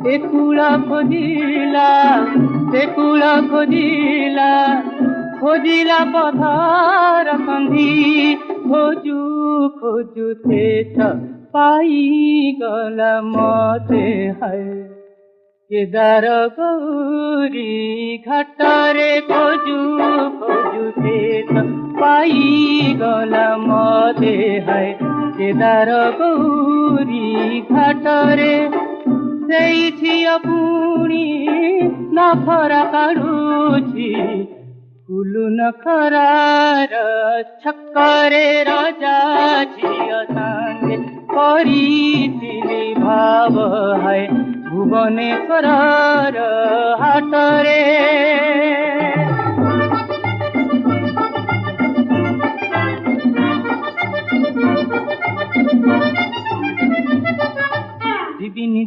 ଏକୁଳ ଖୋଜିଲା ସେକୁଳ ଖୋଜିଲା ଖୋଜିଲା ପଥର କନ୍ଧି ଖୋଜୁ ଖୋଜୁ ଶେଷ ପାଇଗଲା ମତେ ହାୟ କେଦାର ଗୌରୀ ଘାଟରେ ଖୋଜୁ ଖୋଜୁ ଶେଷ ପାଇଗଲା ମତେ ହାୟ କେଦାର ଗୌରୀ ଘାଟରେ ସେଇ ଝିଅ ପୁଣି ନଖରା କାଢୁଛି ଫୁଲୁ ନଖରାର ଛକରେ ରଜା ଝିଅ ସାଙ୍ଗେ କରିଥିଲି ଭାବ ହାୟ ଭୁବନେଶ୍ୱରର ହାଟରେ ଯିବିନି